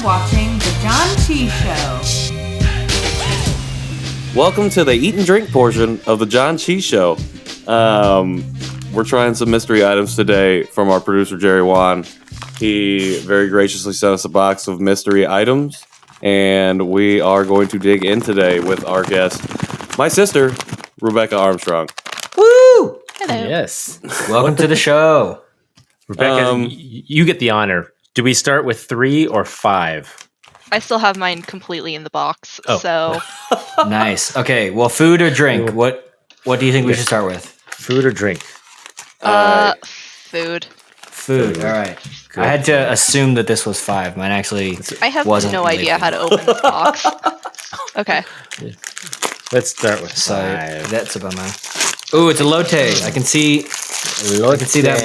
watching The Janchi Show. Welcome to the eat and drink portion of the Janchi Show. We're trying some mystery items today from our producer, Jerry Wan. He very graciously sent us a box of mystery items, and we are going to dig in today with our guest, my sister, Rebecca Armstrong. Woo! Hello. Yes. Welcome to the show. Rebecca, you get the honor. Do we start with 3 or 5? I still have mine completely in the box, so Nice. Okay, well, food or drink? What do you think we should start with? Food or drink? food. Food. All right. I had to assume that this was 5. Mine actually I have wasn't no idea how to open the box. Okay. Let's start with So 5. that's a bummer. Ooh, it's a Lotte. I can see that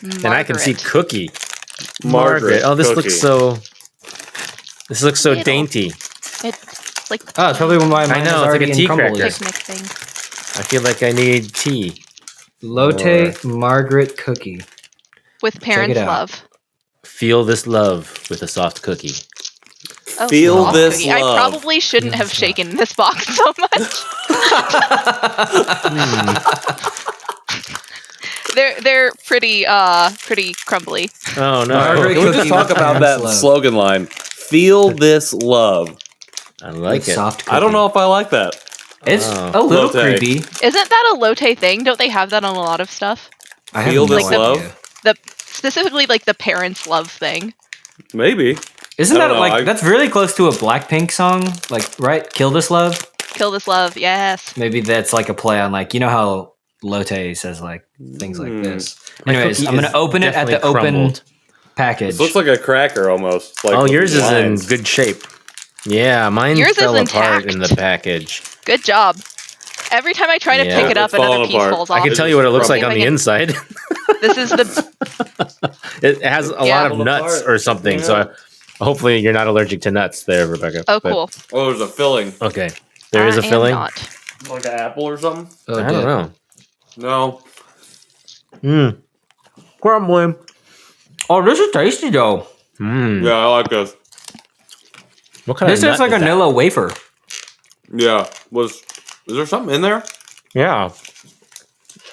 much. And I can see Margaret. cookie. Margaret Oh, this Cookie. looks so. This looks so Little. dainty. It's like Oh, it's probably when my I know, it's like a tea cracker. picnic thing. I feel like I need tea. Lotte Margaret Cookie. With parents' out. love. Feel this love with a soft cookie. Oh, Feel soft this cookie. love. I probably shouldn't have shaken this box so much. They're pretty crumbly. Oh no! Margaret Can we just Cookie talk with about parents' that love. slogan line? Feel this love. I like With it. soft cookie. I don't know if I like that. It's Oh. a little Lotte. creepy. Isn't that a Lotte thing? Don't they have that on a lot of stuff? I have Feel no this idea. love? Specifically like the parents' love thing. Maybe. Isn't I that don't know, like that's really close to a Blackpink song? Like, right? Kill This Love? Kill this love, yes. Maybe that's like a play on like, you know how Lotte says like things like this. My Anyways, cookie I'm gonna is open it at the definitely open crumbled. package. This looks like a cracker almost. Like Oh, with yours lines. is in good shape. Yeah, mine Yours is fell apart intact. in the package. Good job. Every time I try to Yeah. pick it up, It's falling another piece apart. falls off. I can tell you what it looks like on the Crumbled. inside. This is the It has a Yeah. lot of nuts or something. So hopefully you're not allergic to nuts there, Rebecca. oh But- cool. Oh, there's a filling. Okay. There is a I am filling? not. Like an apple or something? Oh, I don't know. No. Crumbling. Oh, this is tasty though. Yeah, I like this. What kind This of tastes nut like a is that? vanilla wafer. Yeah. Is there something in there? Yeah.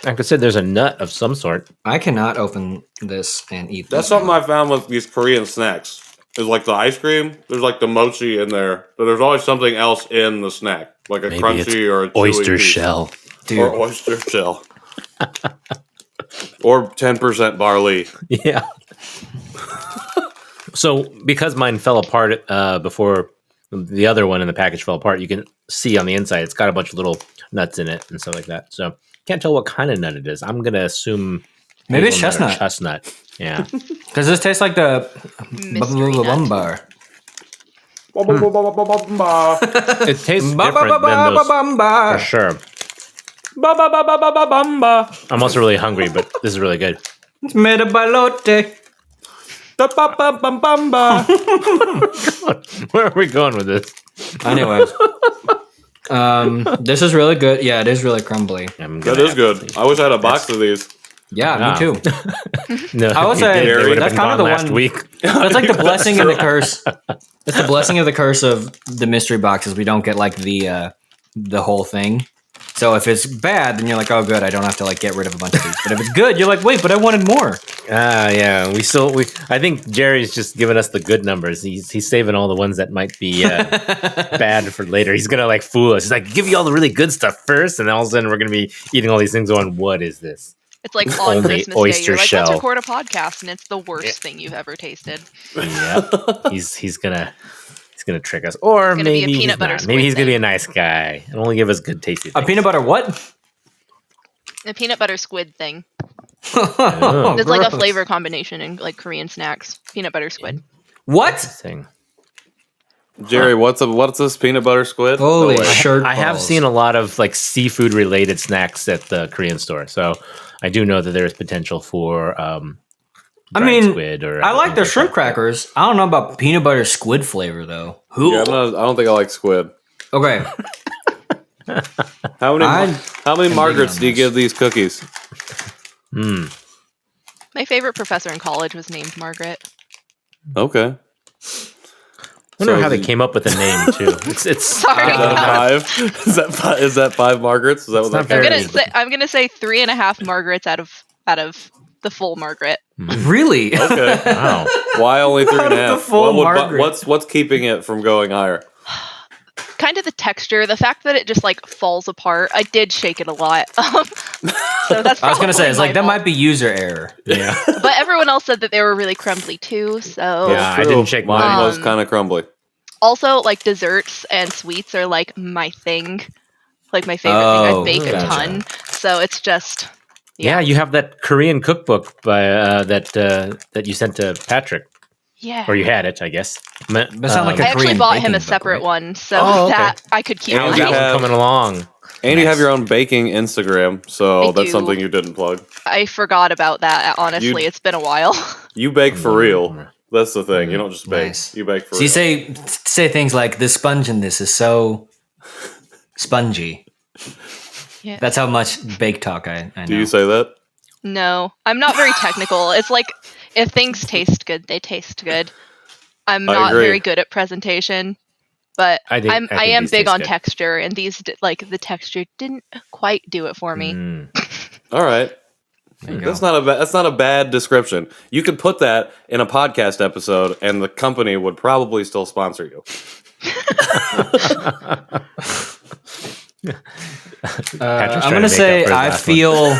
I could say there's a nut of some sort. I cannot open this and eat That's this. something I found with these Korean snacks. Is like the ice cream. There's like the mochi in there, but there's always something else in the snack, like a crunchy or a chewy oyster piece. shell. Dude, or oyster shell, or 10% barley. Yeah. So because mine fell apart before the other one in the package fell apart, you can see on the inside it's got a bunch of little nuts in it and stuff like that. So can't tell what kind of nut it is. I'm gonna assume maybe it's hazelnut or chestnut. Chestnut. Yeah. Because this tastes like the Mystery nut. bumbar. It tastes different than those for sure. I'm also really hungry, but this is really good. It's made by Lotte. Where are we going with this? Anyways, this is really good. Yeah, it is really crumbly. That is good. I wish I had a box of these. Yeah, Yeah. me too. No, I would you say did. They would have that's been kind gone of the last one- week. That's like the blessing and the curse. It's the blessing of the curse of the mystery boxes. We don't get like the whole thing. So if it's bad, then you're like, oh, good. I don't have to like get rid of a bunch of these. But if it's good, you're like, wait, but I wanted more. Yeah. I think Jerry's just giving us the good numbers. He's saving all the ones that might be bad for later. He's gonna like fool us. He's like, give you all the really good stuff first, and all of a sudden we're gonna be eating all these things. Going, what is this? It's like on Only Christmas Day, oyster you're like, shell. let's record a podcast, and it's the worst thing you've ever tasted. Yeah, he's gonna trick us, or gonna be a maybe peanut he's butter not. squid Maybe he's gonna be thing. a nice guy and only give us good tasty A things. peanut butter what? A peanut butter squid thing. Oh, It's like a gross. flavor combination in like Korean snacks. Peanut butter squid. What? interesting. Jerry, what's this peanut butter squid? Holy No way. shirt I have balls. seen a lot of like seafood related snacks at the Korean store, so I do know that there is potential for I dried mean, squid or I like other their things shrimp that. crackers. I don't know about peanut butter squid flavor though. Yeah, I don't think I like squid. Okay. How many digging Margarets on do you this. give these cookies? My favorite professor in college was named Margaret. Okay. wonder So how they the- came up with the name too. It's Sorry. Is that a 5? Is that 5 Margarets? Is that what not that very- counts? I'm gonna say 3.5 Margarets out of the full Margaret. Really? Okay. Wow. Why only 3.5? the full Margaret. What's keeping it from going higher? Kind of the texture, the fact that it just like falls apart. I did shake it a lot. So that's I was gonna say, probably it's my like that fault. might be user error. Yeah. But everyone else said that they were really crumbly too. So Yeah. I didn't shake Mine mine. was kind of crumbly. also like desserts and sweets are like my thing, like my favorite thing. Oh, I bake a gotcha. ton, so it's just Yeah, you have that Korean cookbook by that you sent to Patrick, yeah. or you had it, I guess. That sound like I a actually Korean bought him a baking book, separate right? one so Oh, okay. that I could keep. And How's you that mine. have- one coming along? And you have Nice. your own baking Instagram, so I that's do. something you didn't plug. I forgot about that. Honestly, You- it's been a while. You bake for real. That's the thing. You don't just bake. Nice. You bake for So you real. say things like the sponge in this is so spongy. Yeah. That's how much bake talk I know. Do you say that? No, I'm not very technical. It's like if things taste good, they taste good. I'm I not agree. very good at presentation, but I think I am these big taste on good. texture, and these like the texture didn't quite do it for me. Mm. All right. There you go. That's not a bad description. You could put that in a podcast episode, and the company would probably still sponsor you. Patrick's I'm trying gonna to make say up for his I last one. feel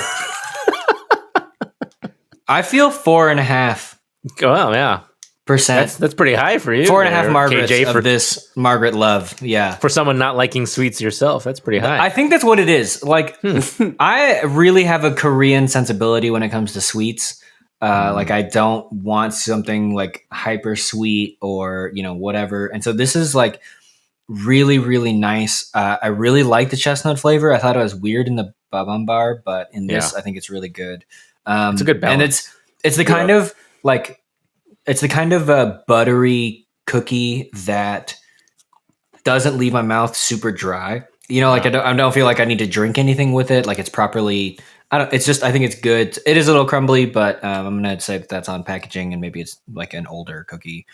I feel 4.5%. Well, yeah, that's pretty high for you. 4.5 there, Margarets KJ, of this Margaret love. Yeah. for someone not liking sweets yourself. That's pretty high. I think that's what it is. Like, I really have a Korean sensibility when it comes to sweets. Like, I don't want something like hyper sweet or, whatever. And so this is like really, really nice. I really like the chestnut flavor. I thought it was weird in the babambar, but in this, I think it's really good. It's a good balance. And it's the kind of like, it's the kind of a buttery cookie that doesn't leave my mouth super dry. Like I don't feel like I need to drink anything with it. Like it's properly. I think it's good. It is a little crumbly, but I'm gonna say that's on packaging, and maybe it's like an older cookie.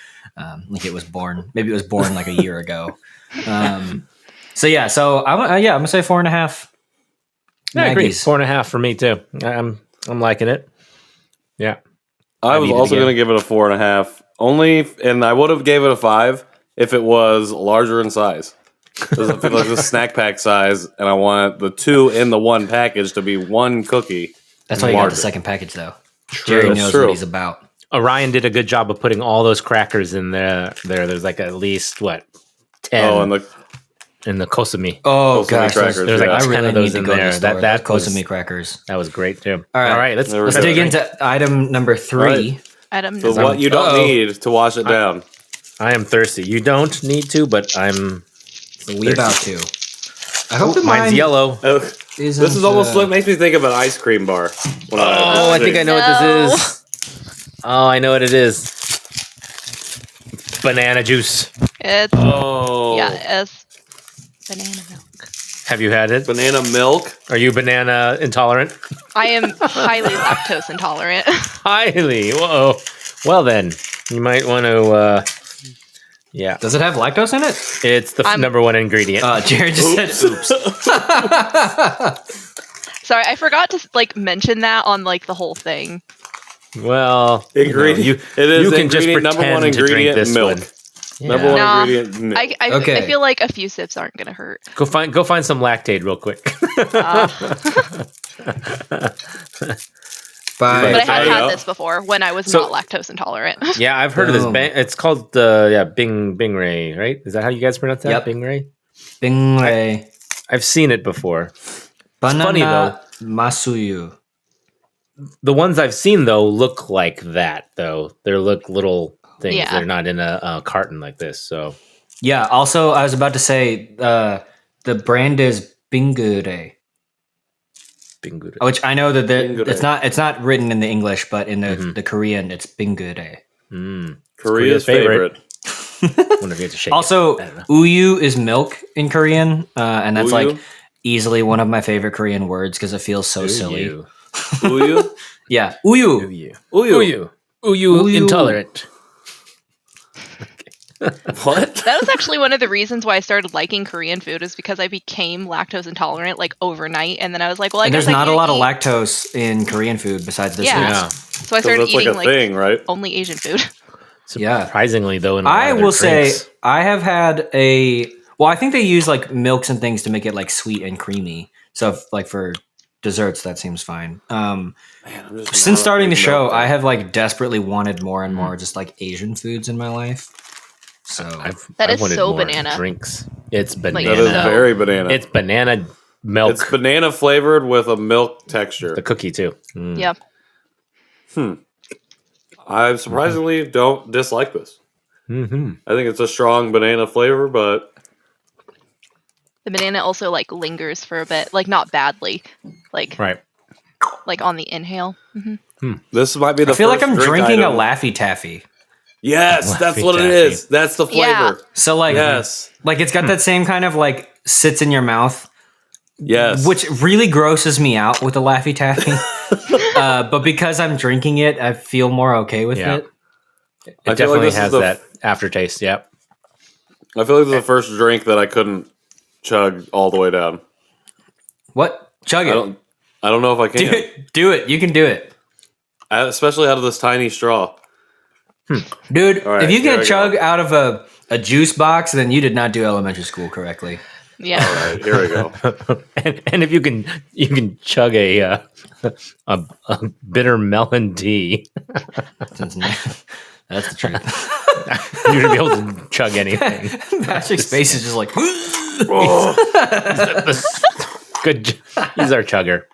Like it was born. Maybe it was born like a year ago. So I'm gonna say 4.5. I agree. Maggie's. 4.5 for me too. I'm liking it. Yeah. I was eat it also again. going to give it a 4.5. And I would have gave it a 5 if it was larger in size. Because I feel like the snack pack size, and I want the 2 in the 1 package to be 1 cookie. That's why you got larger. the second package, though. Jerry That's knows true. what he's about. Orion did a good job of putting all those crackers in there. There's like at least 10 Oh, and the in the Kosumi. Oh Kosumi gosh, crackers, There's like yeah. I 10 really of those need to in go to there. the store. That was Kosomi crackers. That was great too. All right. let's There we Let's go. dig into item number 3. Right. Adam, So what you don't Uh-oh. need to wash it down. I am thirsty. You don't need to, but I'm. We about to. I hope that Mine's mine yellow. isn't, This is almost what makes me think of an ice cream bar. Oh, I think I know what this is. Oh, I know what it is. Banana juice. it's Oh. it's banana milk. Have you had it? Banana milk. Are you banana intolerant? I am highly lactose intolerant. Highly. Whoa. Well then, you might want to. Yeah, Does it have lactose in it? it's the number 1 ingredient. Jared just said oops. Sorry, I forgot to mention that on the whole thing. Well, Ingredient. you It is can just ingredient number pretend 1 to drink ingredient this milk. one. Number 1 Nah. ingredient milk. I Okay. feel like a few sips aren't gonna hurt. Go find some lactate real quick. By But I try have it had out. this before when I was So- not lactose intolerant. Yeah, I've heard of this. Boom. It's called Binggrae, right? Is that how you guys pronounce that? Yep. Binggrae. Binggrae I've seen it before. Banana funny, though. Masuyu. The ones I've seen though look like that though. They look little things. Yeah. They're not in a carton like this. So Yeah. Also, I was about to say the brand is Binggrae, Binggrae. which I know that Binggrae. it's not written in the English, but in the, Mhm. the Korean, it's Binggrae. Korea's favorite. Wonder if you have to shake Also, it. I don't know. uyu is milk in Korean, and that's Uyu? like easily one of my favorite Korean words because it feels so silly. Uyu. Uyu? Yeah, uyu. Uyu. Uyu. Uyu. Uyu Uyu. intolerant. What? That was actually one of the reasons why I started liking Korean food, is because I became lactose intolerant like overnight, and then I was like, well, I And guess there's I not a can't lot of eat- lactose in Korean food besides the Yeah. sweets. So I started that's like eating a thing, right? only Asian food. Yeah. Surprisingly, though, in a lot I of their will say drinks. I have had well, I think they use like milks and things to make it like sweet and creamy. So like for desserts, that seems fine. Man, I'm just Since not a starting the big show, milk I fan. have like desperately wanted more and more just like Asian foods in my life. So That I've is wanted so more banana. drinks. It's banana. That is No. very banana. It's banana milk. It's banana flavored with a milk texture. the cookie too. Mm. Yeah. I surprisingly don't dislike this. Mm-hmm. I think it's a strong banana flavor, but The banana also like lingers for a bit, like not badly, like Right. on the inhale. this might be the I feel like first I'm drink drinking item. a Laffy Taffy. Yes, that's Laffy what it Taffy. is. That's the flavor. Yeah. So like Yes. like it's got that same kind of like sits in your mouth, Yes. which really grosses me out with a Laffy Taffy. But because I'm drinking it, I feel more okay with Yeah. it. It I feel like definitely this is has the- that aftertaste. Yep. I feel like this is the first drink that I couldn't chug all the way down. What? Chug it. I don't know if I Do can. it. Do it. You can do it. Especially out of this tiny straw. Dude, All right, if you here can I chug go. out of a juice box, then you did not do elementary school correctly. Yeah. All right, here we go. and if you can chug a bitter melon tea, That's the truth. you're gonna be able to chug anything. Patrick's face is just like, Good. He's our chugger.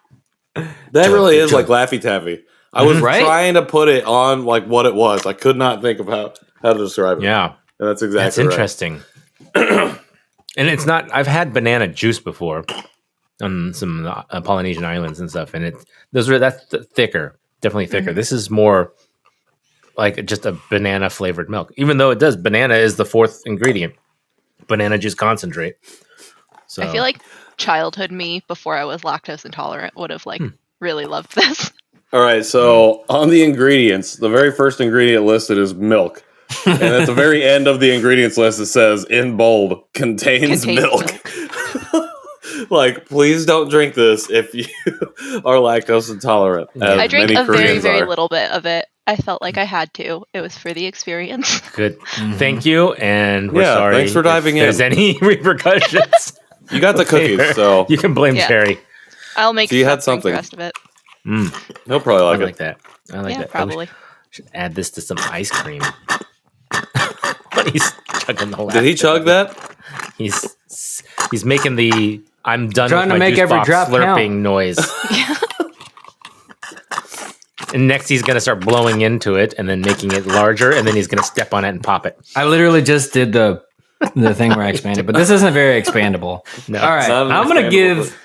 That really is like Laffy Taffy. I was Right? trying to put it on like what it was. I could not think of how to describe it. Yeah. And that's exactly That's right. interesting. And it's not. I've had banana juice before on some Polynesian islands and stuff, and that's thicker, definitely thicker. This is more like just a banana flavored milk, even though banana is the fourth ingredient, banana juice concentrate. So I feel like childhood me before I was lactose intolerant would have like really loved this. All right, so on the ingredients, the very first ingredient listed is milk. And at the very end of the ingredients list, it says in bold, contains milk. Like, please don't drink this if you are lactose intolerant. As I drank many a very, Koreans very are. little bit of it. I felt like I had to. It was for the experience. good. Thank you, and we're Yeah, sorry. thanks for diving if there's in. any repercussions. You got the cookies, so You can blame Yeah. Jerry. I'll make So you had drink something. the rest of it. he'll probably I like like it. that. I like Yeah, that. probably. Should add this to some ice cream. But he's chugging the whole. Did he chug that? He's making the I'm done Trying with to my make juice every box drop slurping count. noise. And next he's gonna start blowing into it and then making it larger, and then he's gonna step on it and pop it. I literally just did the thing where I expanded, but this isn't very expandable. No, All right, not an I'm gonna expandable, give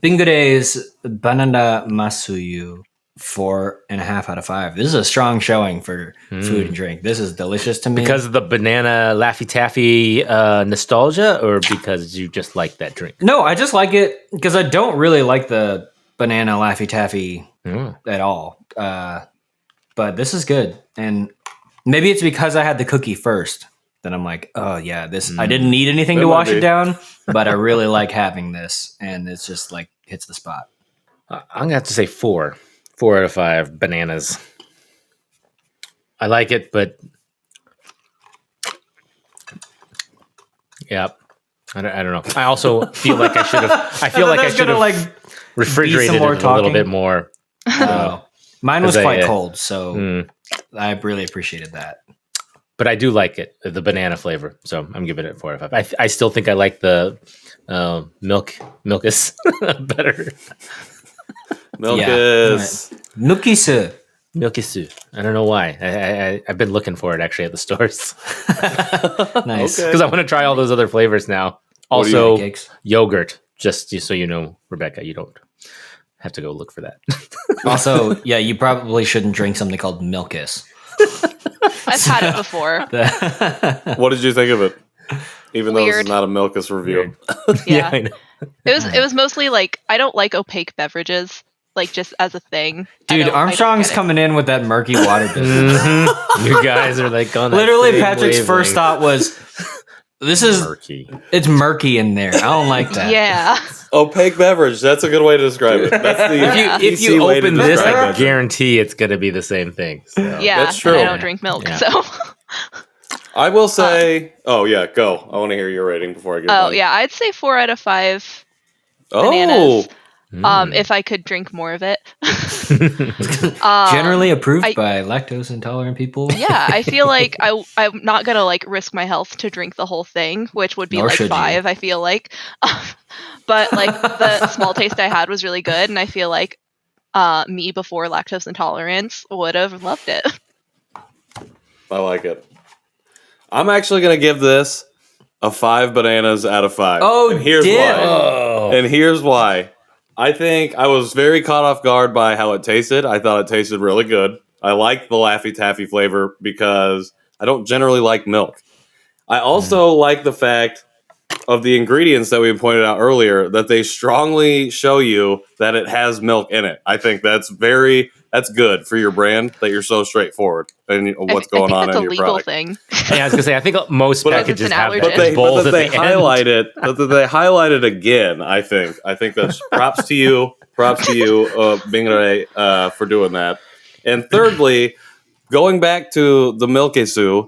Binggrae's Banana Masuyu 4.5 out of 5. This is a strong showing for food and drink. This is delicious to me. Because of the banana Laffy Taffy nostalgia, or because you just like that drink? No, I just like it because I don't really like the banana Laffy Taffy at all. But this is good, and maybe it's because I had the cookie first. Then I'm like, oh yeah, this. I didn't need anything That to might wash be. it down, but I really like having this, and it's just like hits the spot. I'm gonna have to say 4 out of 5 bananas. I like it, but yeah, I don't know. I also feel like I should have. I feel like I should have like. refrigerated it more a little talking. bit more. Mine was As I, quite cold, so Mm. I really appreciated that. But I do like it, the banana flavor. So I'm giving it 4 out of 5. I still think I like the milkus better. Milkus. Milkisu. Milkisu. I don't know why. I've been looking for it actually at the stores Nice. Okay. because I want to try all those other flavors now. What do you Also, Cakes. yogurt. Just so you know, Rebecca, you don't have to go look for that. Also, yeah, you probably shouldn't drink something called Milkus. I've had it before. What did you think of it? Even though this is Weird. not a Milkus review. Yeah. I know. It was mostly like I don't like opaque beverages. like just as a thing. Dude, Armstrong's coming in with that murky water business. You guys are like on that Literally, same Patrick's first wavelength. thought was, "This is Murky. it's murky in there. I don't like that." Yeah. Opaque beverage. That's a good way to describe it. That's the If PC you way to open this, describe I it. guarantee it's going to be the same thing. So. Yeah. That's true. And I don't drink milk, Yeah. so. I will say. Oh yeah, go. I want to hear your rating before I get. Oh done. yeah, I'd say 4 out of 5 Oh, bananas. Mm. If I could drink more of it. Generally approved I- by lactose intolerant people. Yeah, I feel like I'm not gonna like risk my health to drink the whole thing, which would be Nor like should you. 5. I feel like, but like the small taste I had was really good, and I feel like me before lactose intolerance would have loved it. I like it. I'm actually gonna give this a 5 bananas out of 5. Oh, and here's damn. why. Oh. And here's why. I think I was very caught off guard by how it tasted. I thought it tasted really good. I like the Laffy Taffy flavor because I don't generally like milk. I also like the fact of the ingredients that we pointed out earlier that they strongly show you that it has milk in it. I think that's good for your brand that you're so straightforward and what's going on that's in a your legal product. thing. Yeah, I was gonna say I think most But packages it's an have allergen. that bowl But at they the highlight end. it. But they highlight it again. I think that's props to you. Props to you, Binggrae, for doing that. And thirdly, going back to the milk issue,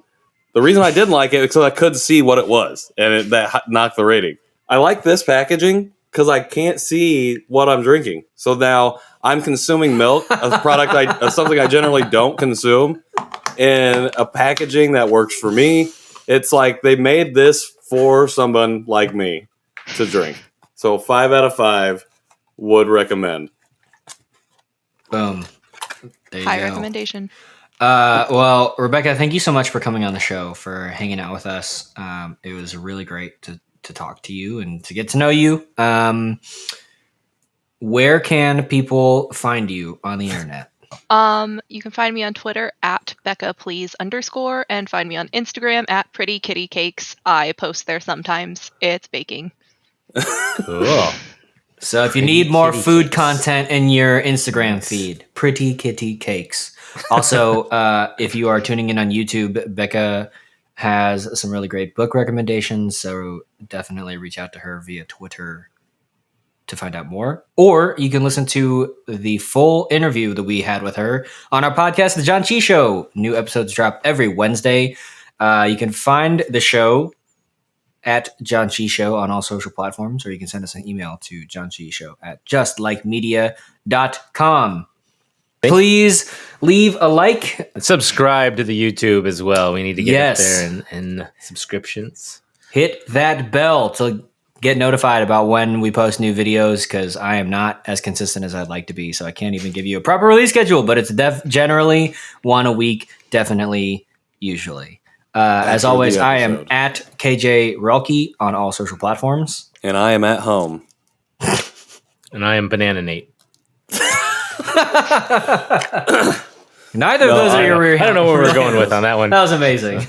the reason I didn't like it is because I couldn't see what it was, and that knocked the rating. I like this packaging because I can't see what I'm drinking. So now I'm consuming milk, a product something I generally don't consume, in a packaging that works for me. It's like they made this for someone like me to drink. So 5 out of 5 would recommend. Boom. There you High go. recommendation. Well, Rebecca, thank you so much for coming on the show, for hanging out with us. It was really great to talk to you and to get to know you. Where can people find you on the internet? You can find me on Twitter at BeccaPlease_ and find me on Instagram at Pretty Kitty Cakes. I post there sometimes. It's baking. Cool. So if you need more food content in your Instagram feed, Pretty Kitty Cakes. Also, if you are tuning in on YouTube, Becca has some really great book recommendations, so definitely reach out to her via Twitter to find out more. Or you can listen to the full interview that we had with her on our podcast, The Janchi Show. New episodes drop every Wednesday. You can find the show at Janchi Show on all social platforms, or you can send us an email to janchyshow@justlikemedia.com. Please leave a like. Subscribe to the YouTube as well. We need to get Yes. it there and subscriptions. Hit that bell to get notified about when we post new videos, because I am not as consistent as I'd like to be, so I can't even give you a proper release schedule, but it's generally one a week, definitely, usually. As always, the I am episode. at KJ Relke on all social platforms. And I am at home. And I am Banana Nate. Neither of those are your rear I don't know where we're going with on that one. That was amazing.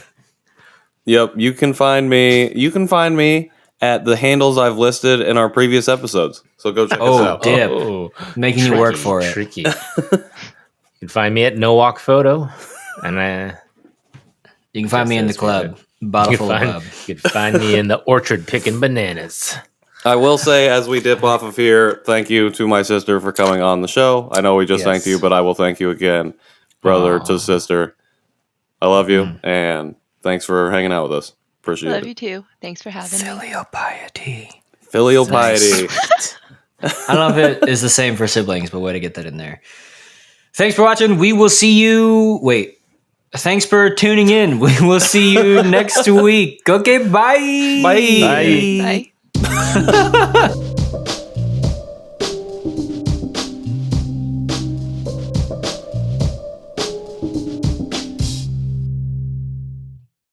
Yep, you can find me at the handles I've listed in our previous episodes. So go check us Oh, out. dip. Oh, Making you work for it. Tricky. You can find me at No Walk Photo, and You can find me in the That's club. Bottle you full can, of find, bub. you can find me in the orchard picking bananas. I will say, as we dip off of here, thank you to my sister for coming on the show. I know we just Yes. thanked you, but I will thank you again, brother Aw. to sister. I love you, and thanks for hanging out with us. Appreciate Love it. you too. Thanks for having me. Filial piety. Filial Nice. piety. I don't know if it is the same for siblings, but way to get that in there. Thanks for watching. We will see you. Wait. Thanks for tuning in. We will see you next week. Okay, bye. Bye. Bye.